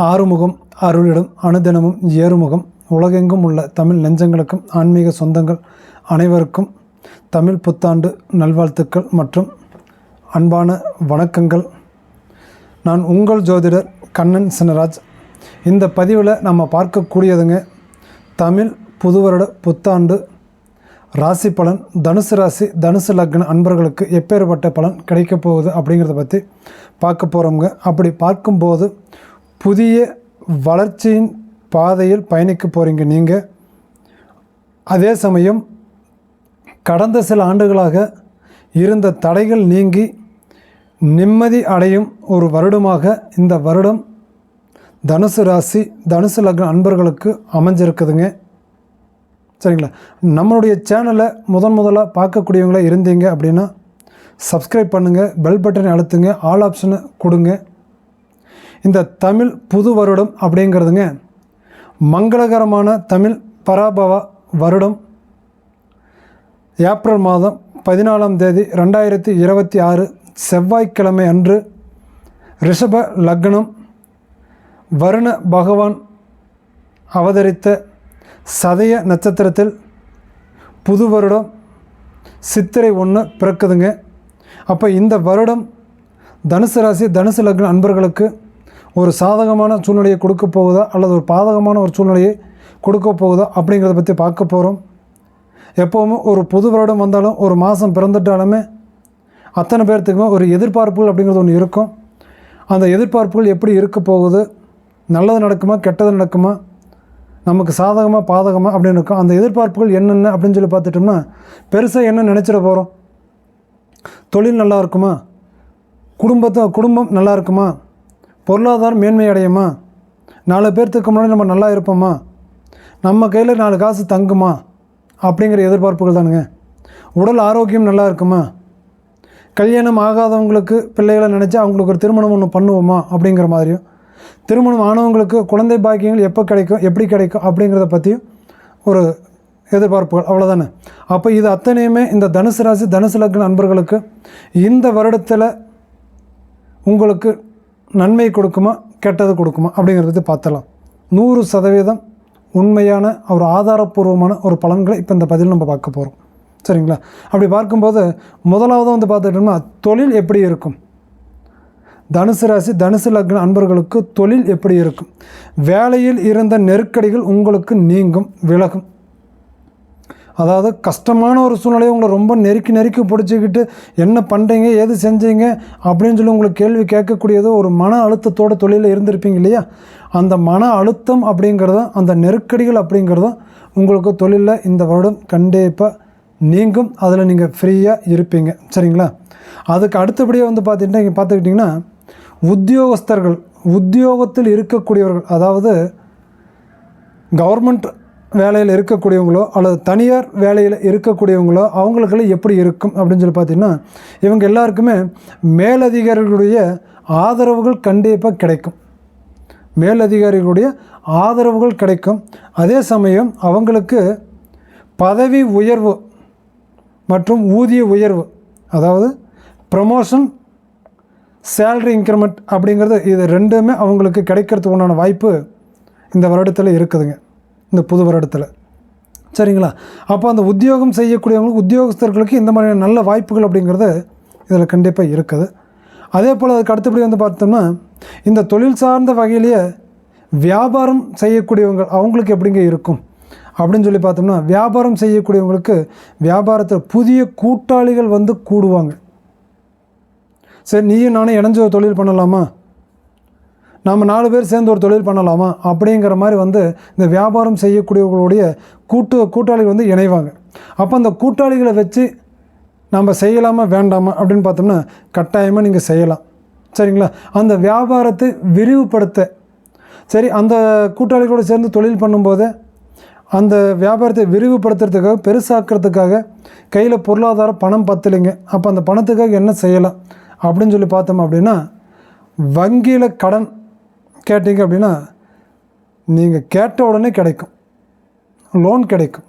ஆறுமுகம் அருளிடும் அனுதினமும் ஏறுமுகம். உலகெங்கும் உள்ள தமிழ் நெஞ்சங்களுக்கும் ஆன்மீக சொந்தங்கள் அனைவருக்கும் தமிழ் புத்தாண்டு நல்வாழ்த்துக்கள் மற்றும் அன்பான வணக்கங்கள். நான் உங்கள் ஜோதிடர் கண்ணன் சின்னராஜ். இந்த பதிவில் நம்ம பார்க்கக்கூடியதுங்க தமிழ் புதுவருட புத்தாண்டு ராசி பலன். தனுசு ராசி தனுசு லக்ன அன்பர்களுக்கு எப்பேற்பட்ட பலன் கிடைக்கப் போகுது அப்படிங்கிறத பற்றி பார்க்க போகிறோங்க. அப்படி பார்க்கும்போது புதிய வளர்ச்சியின் பாதையில் பயணிக்க போகிறீங்க நீங்கள். அதே சமயம் கடந்த சில ஆண்டுகளாக இருந்த தடைகள் நீங்கி நிம்மதி அடையும் ஒரு வருடமாக இந்த வருடம் தனுசு ராசி தனுசு லக்ன அன்பர்களுக்கு அமைஞ்சிருக்குதுங்க. சரிங்களா? நம்மளுடைய சேனலை முதலாக பார்க்கக்கூடியவங்களா இருந்தீங்க அப்படின்னா சப்ஸ்கிரைப் பண்ணுங்கள், பெல் பட்டனை அழுத்துங்க, ஆல் ஆப்ஷனை கொடுங்க. இந்த தமிழ் புது வருடம் அப்படிங்கிறதுங்க மங்களகரமான தமிழ் பராபவ வருடம். ஏப்ரல் மாதம் 14ஆம் தேதி 2026 செவ்வாய்க்கிழமை அன்று ரிஷப லக்னம் வருண பகவான் அவதரித்த சதய நட்சத்திரத்தில் புது வருடம் சித்திரை 1 பிறக்குதுங்க. அப்போ இந்த வருடம் தனுசு ராசி தனுசு லக்ன அன்பர்களுக்கு ஒரு சாதகமான சூழ்நிலையை கொடுக்க போகுதா அல்லது ஒரு பாதகமான ஒரு சூழ்நிலையை கொடுக்க போகுதா அப்படிங்கிறத பற்றி பார்க்க போகிறோம். எப்போவுமே ஒரு புது வருடம் வந்தாலும் ஒரு மாதம் பிறந்துட்டாலுமே அத்தனை பேர்த்துக்குமே ஒரு எதிர்பார்ப்புகள் அப்படிங்கிறது ஒன்று இருக்கும். அந்த எதிர்பார்ப்புகள் எப்படி இருக்க போகுது, நல்லது நடக்குமா கெட்டது நடக்குமா, நமக்கு சாதகமாக பாதகமாக அப்படின்னு இருக்கும். அந்த எதிர்பார்ப்புகள் என்னென்ன அப்படின்னு சொல்லி பார்த்துட்டோம்னா பெருசாக என்ன நினச்சிட போகிறோம். தொழில் நல்லா இருக்குமா, குடும்பம் நல்லா இருக்குமா, பொருளாதாரம் மேன்மை அடையுமா, 4 பேர்த்துக்கு முன்னாடி நம்ம நல்லா இருப்போமா, நம்ம கையில் 4 காசு தங்குமா அப்படிங்கிற எதிர்பார்ப்புகள் தானுங்க. உடல் ஆரோக்கியம் நல்லா இருக்குமா, கல்யாணம் ஆகாதவங்களுக்கு பிள்ளைகளை நினச்சி அவங்களுக்கு ஒரு திருமணம் ஒன்று பண்ணுவோமா அப்படிங்கிற மாதிரியும், திருமணம் ஆனவங்களுக்கு குழந்தை பாக்கியங்கள் எப்போ கிடைக்கும் எப்படி கிடைக்கும் அப்படிங்கிறத பற்றியும் ஒரு எதிர்பார்ப்புகள், அவ்வளோதானே. அப்போ இது அத்தனையுமே இந்த தனுசு ராசி தனுசு லக்ன நண்பர்களுக்கு இந்த வருடத்தில் உங்களுக்கு நன்மை கொடுக்குமா கெட்டது கொடுக்குமா அப்படிங்கிறத பற்றி பார்த்தலாம். 100% உண்மையான ஒரு ஆதாரப்பூர்வமான ஒரு பலன்களை இப்போ இந்த பதில் நம்ம பார்க்க போகிறோம். சரிங்களா? அப்படி பார்க்கும்போது முதலாவது பார்த்துட்டோம்னா தொழில் எப்படி இருக்கும். தனுசு ராசி தனுசு லக்ன அன்பர்களுக்கு தொழில் எப்படி இருக்கும். வேலையில் இருந்த நெருக்கடிகள் உங்களுக்கு நீங்கும், விலகும். அதாவது கஷ்டமான ஒரு சூழ்நிலையை உங்களை ரொம்ப நெருக்கி பிடிச்சிக்கிட்டு என்ன பண்ணுறீங்க ஏது செஞ்சீங்க அப்படின்னு சொல்லி உங்களுக்கு கேள்வி கேட்கக்கூடியதோ ஒரு மன அழுத்தத்தோட தொழிலில் இருந்திருப்பீங்க இல்லையா. அந்த மன அழுத்தம் அப்படிங்கிறதும் அந்த நெருக்கடிகள் அப்படிங்கிறதும் உங்களுக்கு தொழிலில் இந்த வருடம் கண்டிப்பாக நீங்கும். அதில் நீங்கள் ஃப்ரீயாக இருப்பீங்க. சரிங்களா? அதுக்கு அடுத்தபடியாக பார்த்துக்கிட்டிங்கன்னா உத்தியோகஸ்தர்கள், உத்தியோகத்தில் இருக்கக்கூடியவர்கள், அதாவது கவர்மெண்ட் வேலையில் இருக்கக்கூடியவங்களோ அல்லது தனியார் வேலையில் இருக்கக்கூடியவங்களோ அவங்களுக்கெல்லாம் எப்படி இருக்கும் அப்படின்னு சொல்லி பார்த்திங்கன்னா இவங்க எல்லாருக்குமே மேலதிகாரிகளுடைய ஆதரவுகள் கண்டிப்பாக கிடைக்கும். மேலதிகாரிகளுடைய ஆதரவுகள் கிடைக்கும். அதே சமயம் அவங்களுக்கு பதவி உயர்வு மற்றும் ஊதிய உயர்வு, அதாவது ப்ரமோஷன், சேலரி இன்க்ரிமெண்ட் அப்படிங்கிறது இது ரெண்டுமே அவங்களுக்கு கிடைக்கிறதுக்கு உண்டான வாய்ப்பு இந்த வருடத்தில் இருக்குதுங்க, இந்த புது வருடத்தில். சரிங்களா? அப்போ அந்த உத்தியோகம் செய்யக்கூடியவங்களுக்கு உத்தியோகஸ்தர்களுக்கு இந்த மாதிரியான நல்ல வாய்ப்புகள் அப்படிங்கிறது இதில் கண்டிப்பாக இருக்குது. அதே போல் அதுக்கு அடுத்தபடி பார்த்தோம்னா இந்த தொழில் சார்ந்த வகையிலேயே வியாபாரம் செய்யக்கூடியவங்க அவங்களுக்கு எப்படிங்க இருக்கும் அப்படின்னு சொல்லி பார்த்தோம்னா வியாபாரம் செய்யக்கூடியவங்களுக்கு வியாபாரத்தில் புதிய கூட்டாளிகள் கூடுவாங்க. சரி, நீயும் நானும் இணைஞ்ச ஒரு தொழில் பண்ணலாமா, நம்ம 4 பேர் சேர்ந்து ஒரு தொழில் பண்ணலாமா அப்படிங்கிற மாதிரி இந்த வியாபாரம் செய்யக்கூடியவர்களுடைய கூட்டாளிகள் இணைவாங்க. அப்போ அந்த கூட்டாளிகளை வச்சு நம்ம செய்யலாமா வேண்டாமா அப்படின்னு பார்த்தோம்னா கட்டாயமாக நீங்கள் செய்யலாம். சரிங்களா? அந்த வியாபாரத்தை விரிவுபடுத்த, சரி, அந்த கூட்டாளிகளோடு சேர்ந்து தொழில் பண்ணும்போது அந்த வியாபாரத்தை விரிவுபடுத்துறதுக்காக பெருசாக்கிறதுக்காக கையில் பொருளாதார பணம் பத்தலைங்க. அப்போ அந்த பணத்துக்காக என்ன செய்யலாம் அப்படின்னு சொல்லி பார்த்தோம் அப்படின்னா வங்கியில் கடன் கேட்டிங்க அப்படின்னா நீங்கள் கேட்ட உடனே கிடைக்கும், லோன் கிடைக்கும்.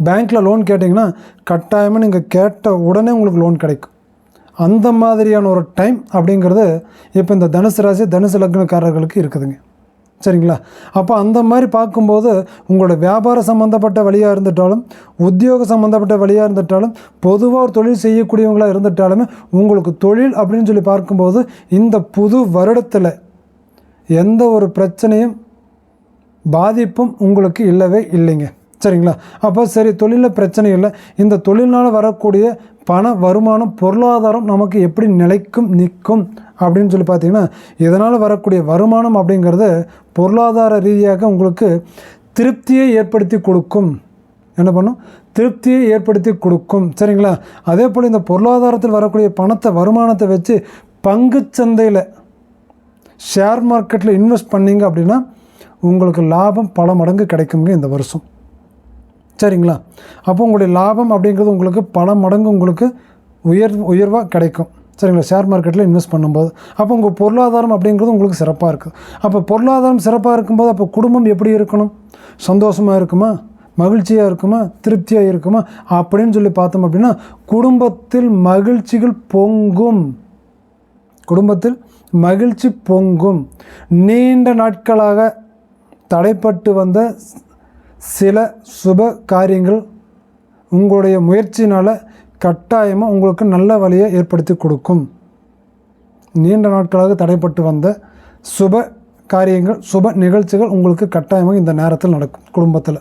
பேங்க்கில் லோன் கேட்டிங்கன்னா கட்டாயமாக நீங்கள் கேட்ட உடனே உங்களுக்கு லோன் கிடைக்கும். அந்த மாதிரியான ஒரு டைம் அப்படிங்கிறது இப்போ இந்த தனுசு ராசி தனுசு லக்னக்காரர்களுக்கு இருக்குதுங்க. சரிங்களா? அப்போ அந்த மாதிரி பார்க்கும்போது உங்களோட வியாபார சம்மந்தப்பட்ட வழியாக இருந்துட்டாலும், உத்தியோக சம்மந்தப்பட்ட வழியாக இருந்துட்டாலும், பொதுவாக ஒரு தொழில் செய்யக்கூடியவங்களாக இருந்துட்டாலுமே உங்களுக்கு தொழில் அப்படின்னு சொல்லி பார்க்கும்போது இந்த புது வருடத்தில் எந்த ஒரு பிரச்சனையும் பாதிப்பும் உங்களுக்கு இல்லவே இல்லைங்க. சரிங்களா? அப்போ சரி, தொழிலில் பிரச்சனை இல்லை, இந்த தொழில்னால் வரக்கூடிய பண வருமானம் பொருளாதாரம் நமக்கு எப்படி நிலைக்கும் நிற்கும் அப்படின்னு சொல்லி பார்த்தீங்கன்னா, இதனால் வரக்கூடிய வருமானம் அப்படிங்கிறது பொருளாதார ரீதியாக உங்களுக்கு திருப்தியை ஏற்படுத்தி கொடுக்கும். என்ன பண்ணும்? திருப்தியை ஏற்படுத்தி கொடுக்கும். சரிங்களா? அதே போல் இந்த பொருளாதாரத்தில் வரக்கூடிய பணத்தை வருமானத்தை வச்சு பங்குச்சந்தையில் ஷேர் மார்க்கெட்டில் இன்வெஸ்ட் பண்ணிங்க அப்படின்னா உங்களுக்கு லாபம் பல மடங்கு கிடைக்குங்க இந்த வருஷம். சரிங்களா? அப்போ உங்களுடைய லாபம் அப்படிங்கிறது உங்களுக்கு பல மடங்கு உங்களுக்கு உயர்வாக கிடைக்கும். சரிங்களா? ஷேர் மார்க்கெட்டில் இன்வெஸ்ட் பண்ணும்போது அப்போ உங்கள் பொருளாதாரம் அப்படிங்கிறது உங்களுக்கு சிறப்பாக இருக்குது. அப்போ பொருளாதாரம் சிறப்பாக இருக்கும்போது அப்போ குடும்பம் எப்படி இருக்கணும்? சந்தோஷமாக இருக்குமா? மகிழ்ச்சியாக இருக்குமா? திருப்தியாக இருக்குமா? அப்படின்னு சொல்லி பார்த்தோம் அப்படின்னா குடும்பத்தில் மகிழ்ச்சிகள் பொங்கும். குடும்பத்தில் மகிழ்ச்சி பொங்கும். நீண்ட நாட்களாக தடைப்பட்டு வந்த சில சுப காரியங்கள் உங்களுடைய முயற்சினால் கட்டாயமாக உங்களுக்கு நல்ல வழியை ஏற்படுத்தி கொடுக்கும். நீண்ட நாட்களாக தடைப்பட்டு வந்த சுப காரியங்கள் சுப நிகழ்ச்சிகள் உங்களுக்கு கட்டாயமாக இந்த நேரத்தில் நடக்கும். குடும்பத்தில்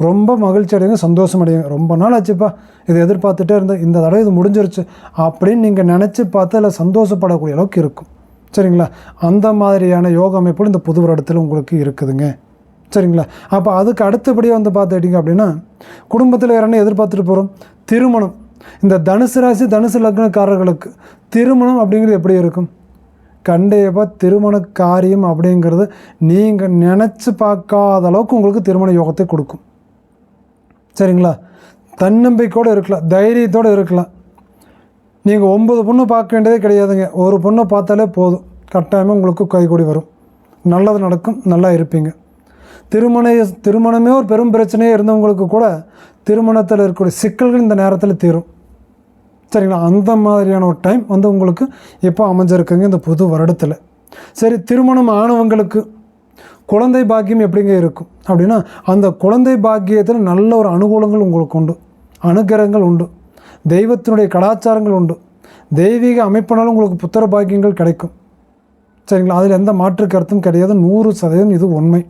ரொம்ப மகிழ்ச்சி அடையுங்க, சந்தோஷம் அடையுங்க. ரொம்ப நாள் ஆச்சுப்பா இதை எதிர்பார்த்துட்டே இருந்தேன், இந்த தடவை இது முடிஞ்சிருச்சு அப்படின்னு நீங்கள் நினச்சி பார்த்து அதில் சந்தோஷப்படக்கூடிய அளவுக்கு இருக்கும். சரிங்களா? அந்த மாதிரியான யோக அமைப்புகள் இந்த புது வருடத்தில் உங்களுக்கு இருக்குதுங்க. சரிங்களா? அப்போ அதுக்கு அடுத்தபடியாக வந்து பார்த்துக்கிட்டிங்க அப்படின்னா குடும்பத்தில் வேறு என்ன எதிர்பார்த்துட்டு போகிறோம்? திருமணம். இந்த தனுசு ராசி தனுசு லக்னக்காரர்களுக்கு திருமணம் அப்படிங்கிறது எப்படி இருக்கும்? கண்டிப்பாக திருமண காரியம் அப்படிங்கிறது நீங்கள் நினச்சி பார்க்காத அளவுக்கு உங்களுக்கு திருமண யோகத்தை கொடுக்கும். சரிங்களா? தன்னம்பிக்கையோடு இருக்கலாம், தைரியத்தோடு இருக்கலாம். நீங்கள் 9 பொண்ணு பார்க்க வேண்டியதே கிடையாதுங்க. ஒரு பொண்ணை பார்த்தாலே போதும், கட்டாயமாக உங்களுக்கு கைகூடி வரும், நல்லது நடக்கும், நல்லா இருப்பீங்க. திருமணமே ஒரு பெரும் பிரச்சனையே இருந்தவங்களுக்கு கூட திருமணத்தில் இருக்கக்கூடிய சிக்கல்கள் இந்த நேரத்தில் தீரும். சரிங்களா? அந்த மாதிரியான ஒரு டைம் வந்து உங்களுக்கு இப்போ அமைஞ்சிருக்குங்க இந்த புது வருடத்தில். சரி, திருமணம் ஆனவங்களுக்கு குழந்தை பாக்கியம் எப்படிங்க இருக்கும் அப்படின்னா அந்த குழந்தை பாக்கியத்தில் நல்ல ஒரு அனுகூலங்கள் உங்களுக்கு உண்டு, அனுகிரகங்கள் உண்டு, தெய்வத்தினுடைய கலாச்சாரங்கள் உண்டு, தெய்வீக அமைப்பினாலும் உங்களுக்கு புத்திர பாக்கியங்கள் கிடைக்கும். சரிங்களா? அதில் எந்த மாற்று கருத்தும் கிடையாது, 100% இது உண்மை.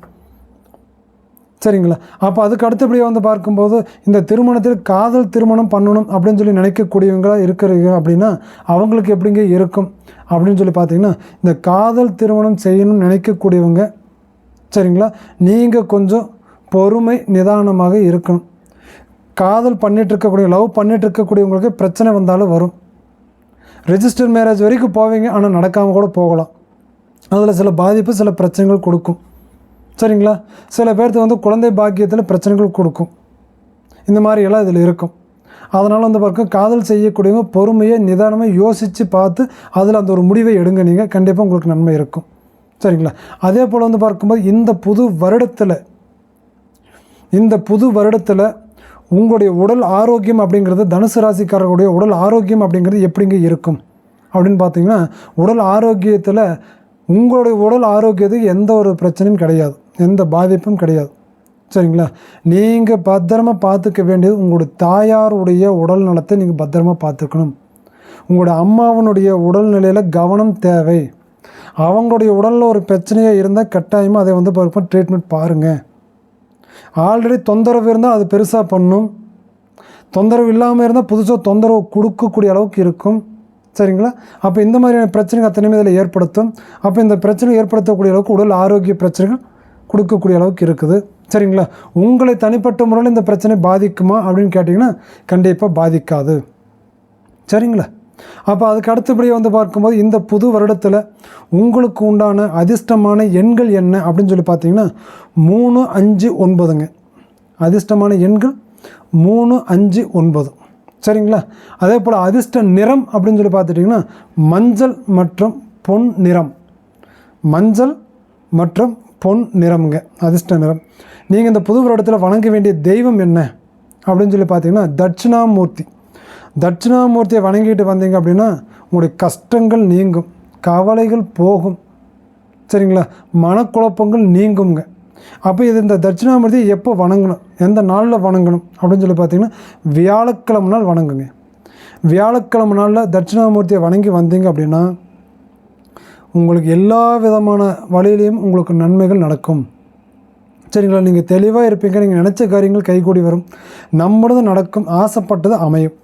சரிங்களா? அப்போ அதுக்கு அடுத்தபடியாக வந்து பார்க்கும்போது இந்த திருமணத்தில் காதல் திருமணம் பண்ணணும் அப்படின்னு சொல்லி நினைக்கக்கூடியவங்களாக இருக்கிறீங்க அப்படின்னா அவங்களுக்கு எப்படிங்க இருக்கும் அப்படின்னு சொல்லி பார்த்தீங்கன்னா இந்த காதல் திருமணம் செய்யணும்னு நினைக்கக்கூடியவங்க, சரிங்களா, நீங்கள் கொஞ்சம் பொறுமை நிதானமாக இருக்கணும். காதல் பண்ணிகிட்ருக்கக்கூடிய லவ் பண்ணிகிட்ருக்கக்கூடியவங்களுக்கு பிரச்சனை வந்தாலும் வரும். ரெஜிஸ்டர் மேரேஜ் வரைக்கும் போவீங்க, ஆனால் நடக்காமல் கூட போகலாம். அதில் சில பாதிப்பு சில பிரச்சனைகள் கொடுக்கும். சரிங்களா? சில பேர்த்துக்கு வந்து குழந்தை பாக்கியத்தில் பிரச்சனைகள் கொடுக்கும். இந்த மாதிரியெல்லாம் இதில் இருக்கும். அதனால் வந்து பார்க்க காதல் செய்யக்கூடியவங்க பொறுமையை நிதானமாக யோசித்து பார்த்து அதில் அந்த ஒரு முடிவை எடுங்க, நீங்கள் கண்டிப்பாக உங்களுக்கு நன்மை இருக்கும். சரிங்களா? அதே போல் வந்து பார்க்கும்போது இந்த புது வருடத்தில் உங்களுடைய உடல் ஆரோக்கியம் அப்படிங்கிறது தனுசு ராசிக்காரர்களுடைய உடல் ஆரோக்கியம் அப்படிங்கிறது எப்படிங்க இருக்கும் அப்படின்னு பார்த்தீங்கன்னா உடல் ஆரோக்கியத்தில் உங்களுடைய உடல் ஆரோக்கியத்துக்கு எந்த ஒரு பிரச்சனையும் கிடையாது, எந்த பாதிப்பும் கிடையாது. சரிங்களா? நீங்கள் பத்திரமாக பார்த்துக்க வேண்டியது உங்களுடைய தாயாருடைய உடல் நலத்தை நீங்கள் பத்திரமாக பார்த்துக்கணும். உங்களுடைய அம்மாவனுடைய உடல்நிலையில் கவனம் தேவை. அவங்களுடைய உடலில் ஒரு பிரச்சனையாக இருந்தால் கட்டாயமாக அதை வந்து பார்ப்போம் ட்ரீட்மெண்ட் பாருங்கள். ஆல்ரெடி தொந்தரவு இருந்தால் அது பெருசாக பண்ணும், தொந்தரவு இல்லாமல் இருந்தால் புதுசாக தொந்தரவு கொடுக்கக்கூடிய அளவுக்கு இருக்கும். சரிங்களா? அப்போ இந்த மாதிரியான பிரச்சனைகள் அத்தனையுமே இதில் ஏற்படுத்தும். அப்போ இந்த பிரச்சனை ஏற்படுத்தக்கூடிய அளவுக்கு உடல் ஆரோக்கிய பிரச்சனைகள் கொடுக்கக்கூடிய அளவுக்கு இருக்குது. சரிங்களா? உங்களை தனிப்பட்ட முறையில் இந்த பிரச்சனை பாதிக்குமா அப்படின்னு கேட்டிங்கன்னா கண்டிப்பாக பாதிக்காது. சரிங்களா? அப்போ அதுக்கு அடுத்தபடியாக வந்து பார்க்கும்போது இந்த புது வருடத்தில் உங்களுக்கு உண்டான அதிர்ஷ்டமான எண்கள் என்ன அப்படின்னு சொல்லி பார்த்தீங்கன்னா 3, 5, 9ங்க. அதிர்ஷ்டமான எண்கள் 3, 5, 9. சரிங்களா? அதே போல் அதிர்ஷ்ட நிறம் அப்படின்னு சொல்லி பார்த்துட்டிங்கன்னா மஞ்சள் மற்றும் பொன் நிறம். மஞ்சள் மற்றும் பொன் நிறம்ங்க அதிர்ஷ்ட நிறம். நீங்கள் இந்த புது வருடத்தில் வணங்க வேண்டிய தெய்வம் என்ன அப்படின்னு சொல்லி பார்த்தீங்கன்னா தட்சிணாமூர்த்தியை வணங்கிட்டு வந்தீங்க அப்படின்னா உங்களுடைய கஷ்டங்கள் நீங்கும், கவலைகள் போகும், சரிங்களா? மனக்குழப்பங்கள் நீங்குங்க. அப்போ இது இந்த தட்சிணாமூர்த்தியை எப்போ வணங்கணும், எந்த நாளில் வணங்கணும் அப்படின்னு சொல்லி பார்த்தீங்கன்னா, வியாழக்கிழமை நாள் வணங்குங்க. வியாழக்கிழமை நாளில் தட்சிணாமூர்த்தியை வணங்கி வந்தீங்க அப்படின்னா உங்களுக்கு எல்லா விதமான வழியிலையும் உங்களுக்கு நன்மைகள் நடக்கும், சரிங்களா? நீங்கள் தெளிவாக இருப்பீங்க, நீங்கள் நினச்ச காரியங்கள் கைகூடி வரும், நம்மளது நடக்கும், ஆசைப்பட்டது அமையும்.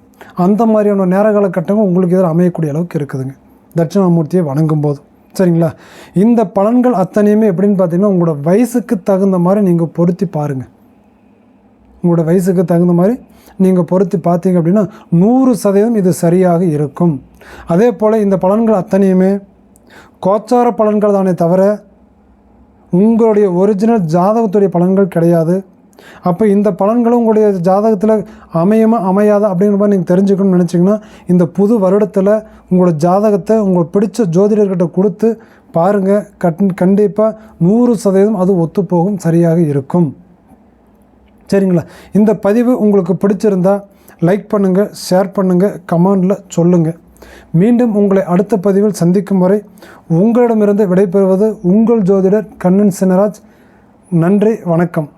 அந்த மாதிரியான நேர காலகட்டங்கள் உங்களுக்கு இதில் அமையக்கூடிய அளவுக்கு இருக்குதுங்க தட்சிணாமூர்த்தியை வணங்கும் போது, சரிங்களா? இந்த பலன்கள் அத்தனையுமே எப்படின்னு பார்த்தீங்கன்னா, உங்களோட வயசுக்கு தகுந்த மாதிரி நீங்கள் பொருத்தி பாருங்கள். உங்களோட வயசுக்கு தகுந்த மாதிரி நீங்கள் பொருத்தி பார்த்தீங்க அப்படின்னா 100% இது சரியாக இருக்கும். அதே போல் இந்த பலன்கள் அத்தனையுமே கோச்சார பலன்கள் தானே தவிர உங்களுடைய ஒரிஜினல் ஜாதகத்துடைய பலன்கள் கிடையாது. அப்போ இந்த பலன்களும் உங்களுடைய ஜாதகத்தில் அமையுமா அமையாதா அப்படிங்கிற மாதிரி நீங்கள் தெரிஞ்சுக்கணும்னு நினச்சிங்கன்னா, இந்த புது வருடத்தில் உங்களோட ஜாதகத்தை உங்களுக்கு பிடிச்ச ஜோதிடர்கிட்ட கொடுத்து பாருங்கள். கண்டிப்பாக 100% அது ஒத்துப்போகும், சரியாக இருக்கும், சரிங்களா? இந்த பதிவு உங்களுக்கு பிடிச்சிருந்தா லைக் பண்ணுங்கள், ஷேர் பண்ணுங்கள், கமெண்டில் சொல்லுங்கள். மீண்டும் உங்களை அடுத்த பதிவில் சந்திக்கும் வரை உங்களிடமிருந்து விடைபெறுவது உங்கள் ஜோதிடர் கண்ணன் சின்னராஜ். நன்றி, வணக்கம்.